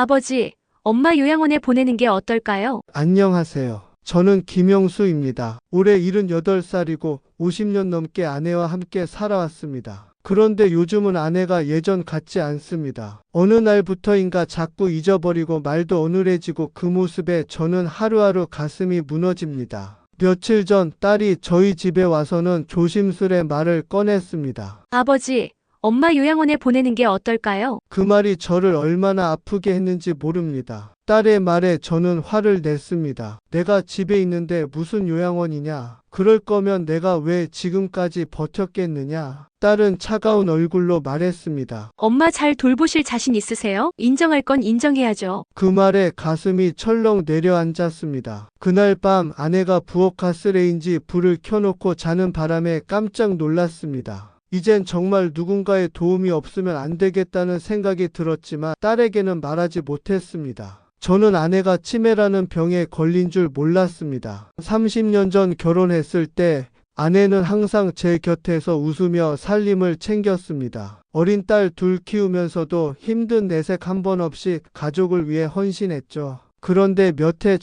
아버지, 엄마 요양원에 보내는 게 어떨까요? 안녕하세요. 저는 김영수입니다. 올해 78살이고 50년 넘게 아내와 함께 살아왔습니다. 그런데 요즘은 아내가 예전 같지 않습니다. 어느 날부터인가 자꾸 잊어버리고 말도 어눌해지고 그 모습에 저는 하루하루 가슴이 무너집니다. 며칠 전 딸이 저희 집에 와서는 조심스레 말을 꺼냈습니다. 아버지, 엄마 요양원에 보내는 게 어떨까요? 그 말이 저를 얼마나 아프게 했는지 모릅니다. 딸의 말에 저는 화를 냈습니다. 내가 집에 있는데 무슨 요양원이냐? 그럴 거면 내가 왜 지금까지 버텼겠느냐? 딸은 차가운 얼굴로 말했습니다. 엄마 잘 돌보실 자신 있으세요? 인정할 건 인정해야죠. 그 말에 가슴이 철렁 내려앉았습니다. 그날 밤 아내가 부엌 가스레인지 불을 켜놓고 자는 바람에 깜짝 놀랐습니다. 이젠 정말 누군가의 도움이 없으면 안 되겠다는 생각이 들었지만 딸에게는 말하지 못했습니다. 저는 아내가 치매라는 병에 걸린 줄 몰랐습니다. 30년 전 결혼했을 때 아내는 항상 제 곁에서 웃으며 살림을 챙겼습니다. 어린 딸 둘 키우면서도 힘든 내색 한 번 없이 가족을 위해 헌신했죠. 그런데 몇 해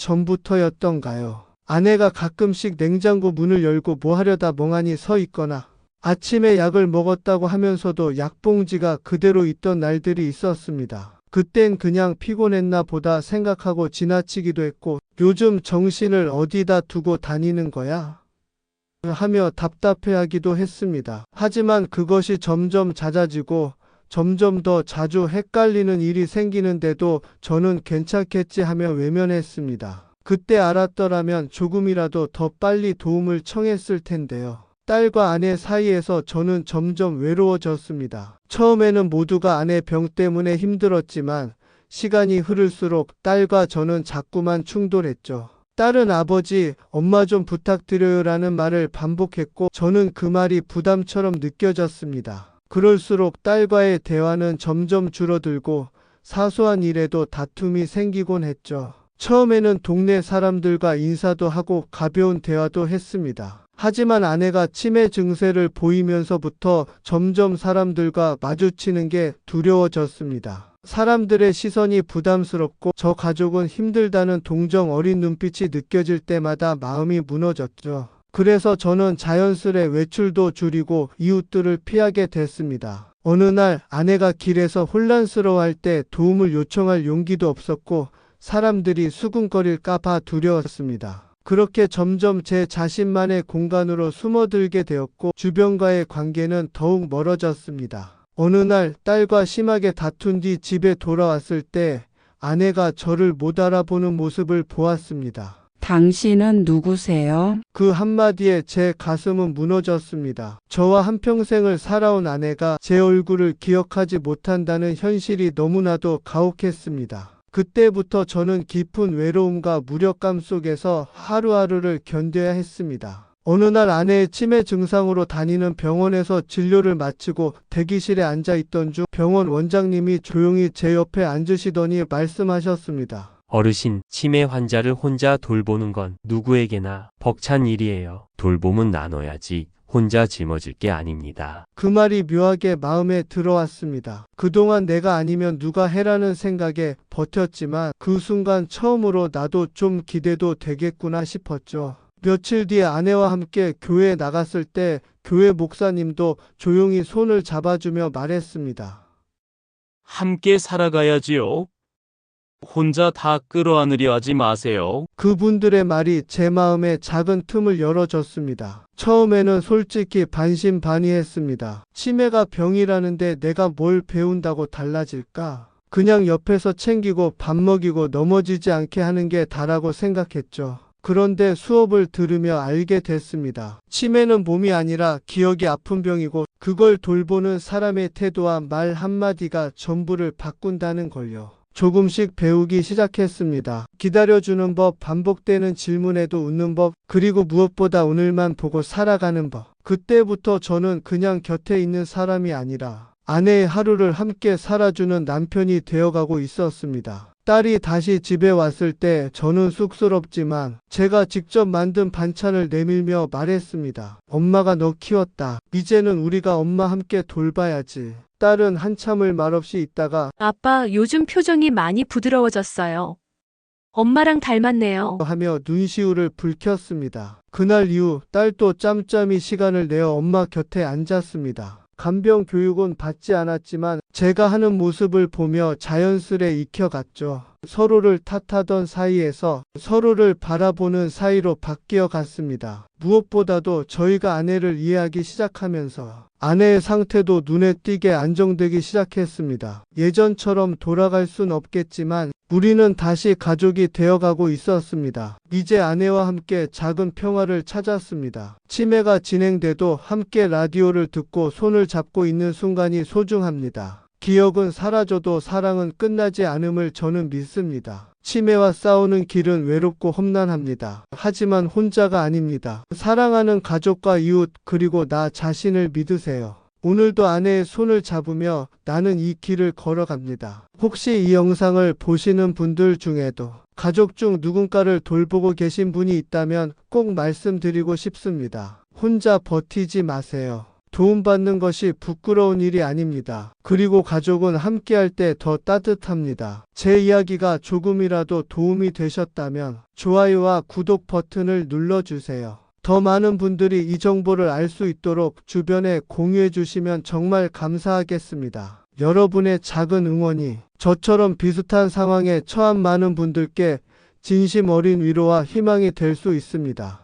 전부터였던가요? 아내가 가끔씩 냉장고 문을 열고 뭐 하려다 멍하니 서 있거나 아침에 약을 먹었다고 하면서도 약봉지가 그대로 있던 날들이 있었습니다. 그땐 그냥 피곤했나 보다 생각하고 지나치기도 했고, 요즘 정신을 어디다 두고 다니는 거야? 하며 답답해하기도 했습니다. 하지만 그것이 점점 잦아지고 점점 더 자주 헷갈리는 일이 생기는데도 저는 괜찮겠지 하며 외면했습니다. 그때 알았더라면 조금이라도 더 빨리 도움을 청했을 텐데요. 딸과 아내 사이에서 저는 점점 외로워졌습니다. 처음에는 모두가 아내 병 때문에 힘들었지만 시간이 흐를수록 딸과 저는 자꾸만 충돌했죠. 딸은 아버지, 엄마 좀 부탁드려요라는 말을 반복했고 저는 그 말이 부담처럼 느껴졌습니다. 그럴수록 딸과의 대화는 점점 줄어들고 사소한 일에도 다툼이 생기곤 했죠. 처음에는 동네 사람들과 인사도 하고 가벼운 대화도 했습니다. 하지만 아내가 치매 증세를 보이면서부터 점점 사람들과 마주치는 게 두려워졌습니다. 사람들의 시선이 부담스럽고 저 가족은 힘들다는 동정 어린 눈빛이 느껴질 때마다 마음이 무너졌죠. 그래서 저는 자연스레 외출도 줄이고 이웃들을 피하게 됐습니다. 어느 날 아내가 길에서 혼란스러워할 때 도움을 요청할 용기도 없었고 사람들이 수군거릴까 봐 두려웠습니다. 그렇게 점점 제 자신만의 공간으로 숨어들게 되었고 주변과의 관계는 더욱 멀어졌습니다. 어느 날 딸과 심하게 다툰 뒤 집에 돌아왔을 때 아내가 저를 못 알아보는 모습을 보았습니다. 당신은 누구세요? 그 한마디에 제 가슴은 무너졌습니다. 저와 한평생을 살아온 아내가 제 얼굴을 기억하지 못한다는 현실이 너무나도 가혹했습니다. 그때부터 저는 깊은 외로움과 무력감 속에서 하루하루를 견뎌야 했습니다. 어느 날 아내의 치매 증상으로 다니는 병원에서 진료를 마치고 대기실에 앉아 있던 중 병원 원장님이 조용히 제 옆에 앉으시더니 말씀하셨습니다. 어르신, 치매 환자를 혼자 돌보는 건 누구에게나 벅찬 일이에요. 돌봄은 나눠야지 혼자 짊어질 게 아닙니다. 그 말이 묘하게 마음에 들어왔습니다. 그동안 내가 아니면 누가 해라는 생각에 버텼지만 그 순간 처음으로 나도 좀 기대도 되겠구나 싶었죠. 며칠 뒤에 아내와 함께 교회에 나갔을 때 교회 목사님도 조용히 손을 잡아주며 말했습니다. 함께 살아가야지요. 혼자 다 끌어안으려 하지 마세요. 그분들의 말이 제 마음에 작은 틈을 열어줬습니다. 처음에는 솔직히 반신반의했습니다. 치매가 병이라는데 내가 뭘 배운다고 달라질까? 그냥 옆에서 챙기고 밥 먹이고 넘어지지 않게 하는 게 다라고 생각했죠. 그런데 수업을 들으며 알게 됐습니다. 치매는 몸이 아니라 기억이 아픈 병이고 그걸 돌보는 사람의 태도와 말 한마디가 전부를 바꾼다는 걸요. 조금씩 배우기 시작했습니다. 기다려주는 법, 반복되는 질문에도 웃는 법, 그리고 무엇보다 오늘만 보고 살아가는 법. 그때부터 저는 그냥 곁에 있는 사람이 아니라 아내의 하루를 함께 살아주는 남편이 되어가고 있었습니다. 딸이 다시 집에 왔을 때 저는 쑥스럽지만 제가 직접 만든 반찬을 내밀며 말했습니다. 엄마가 너 키웠다. 이제는 우리가 엄마 함께 돌봐야지. 딸은 한참을 말없이 있다가 아빠, 요즘 표정이 많이 부드러워졌어요. 엄마랑 닮았네요. 하며 눈시울을 붉혔습니다. 그날 이후 딸도 짬짬이 시간을 내어 엄마 곁에 앉았습니다. 간병 교육은 받지 않았지만 제가 하는 모습을 보며 자연스레 익혀갔죠. 서로를 탓하던 사이에서 서로를 바라보는 사이로 바뀌어 갔습니다. 무엇보다도 저희가 아내를 이해하기 시작하면서 아내의 상태도 눈에 띄게 안정되기 시작했습니다. 예전처럼 돌아갈 순 없겠지만 우리는 다시 가족이 되어가고 있었습니다. 이제 아내와 함께 작은 평화를 찾았습니다. 치매가 진행돼도 함께 라디오를 듣고 손을 잡고 있는 순간이 소중합니다. 기억은 사라져도 사랑은 끝나지 않음을 저는 믿습니다. 치매와 싸우는 길은 외롭고 험난합니다. 하지만 혼자가 아닙니다. 사랑하는 가족과 이웃 그리고 나 자신을 믿으세요. 오늘도 아내의 손을 잡으며 나는 이 길을 걸어갑니다. 혹시 이 영상을 보시는 분들 중에도 가족 중 누군가를 돌보고 계신 분이 있다면 꼭 말씀드리고 싶습니다. 혼자 버티지 마세요. 도움받는 것이 부끄러운 일이 아닙니다. 그리고 가족은 함께할 때 더 따뜻합니다. 제 이야기가 조금이라도 도움이 되셨다면 좋아요와 구독 버튼을 눌러주세요. 더 많은 분들이 이 정보를 알 수 있도록 주변에 공유해 주시면 정말 감사하겠습니다. 여러분의 작은 응원이 저처럼 비슷한 상황에 처한 많은 분들께 진심 어린 위로와 희망이 될 수 있습니다.